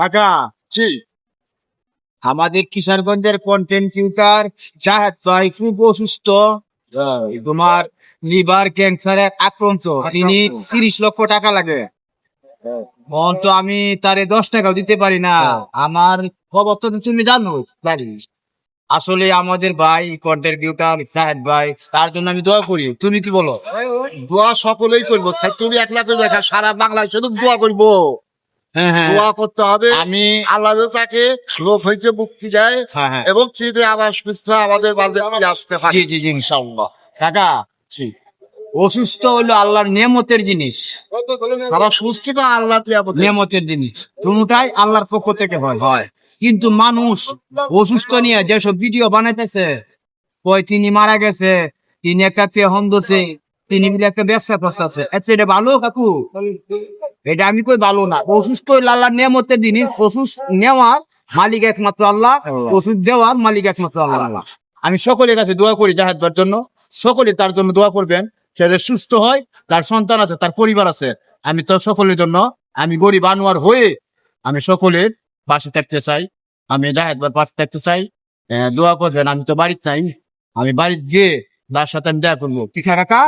কাকা, জি। আমাদের কিশোরগঞ্জের কন্টেন্ট ক্রিয়েটর জাহেদ ভাই খুব অসুস্থ। তোমার লিভার ক্যান্সারে আক্রান্ত। তিনি 30 লক্ষ টাকা লাগে। তো আমি তারে 10 টাকাও দিতে পারি না। আমার অবস্থা তো তুমি জানো জানি। আসলে আমাদের ভাই কন্টেন্ট ক্রিয়েটর জাহেদ ভাই, তার জন্য আমি দোয়া করি। তুমি কি বলো? দোয়া সকলেই করবো, তুমি একলা করবে একা, সারা বাংলায় শুধু দোয়া করবো। হ্যাঁ হ্যাঁ, দোয়া করতে হবে, আমি আল্লাহ যেন তাকে রোগ হইতে মুক্তি দেয় হ্যাঁ হ্যাঁ, এবং চিঠি আবার সুস্থ আমাদের মাঝে ফিরে আসতে পারে। জি জি জি, ইনশাআল্লাহ। কাকা, অসুস্থ হলো আল্লাহর নিয়ামতের জিনিস। আবার সুস্থ তো আল্লাহ নিয়ামতের জিনিস কোনটাই আল্লাহর পক্ষ থেকে হয়। কিন্তু মানুষ অসুস্থ নিয়ে যেসব ভিডিও বানাইতেছে, কয় তিনি মারা গেছে, তিনি একটা হন্দছে, তিনি মিলে একটা ব্যবসা করতেছে, এটা ভালো কাকু? এটা আমি কই ভালো না। অসুস্থ হইলে আল্লাহর নিয়ামতের জিনিস। অসুস্থ নেওয়ার মালিক একমাত্র আল্লাহ, ওষুধ দেওয়ার মালিক একমাত্র আল্লাহ। আমি সকলের কাছে দোয়া করি জাহেদ ভাইয়ের জন্য, সকলে তার জন্য দোয়া করবেন, সে যাতে সুস্থ হয়। তার সন্তান আছে, তার পরিবার আছে। আমি তো সকলের জন্য, আমি গরিব আনোয়ার হয়ে আমি সকলের পাশে থাকতে চাই। আমি জাহেদ ভাইয়ের পাশে থাকতে চাই। দোয়া করবেন। আমি তো বাড়িতে নাই, আমি বাড়িতে গিয়ে তার সাথে আমি দেখা করবো। ঠিক আছে কাকা?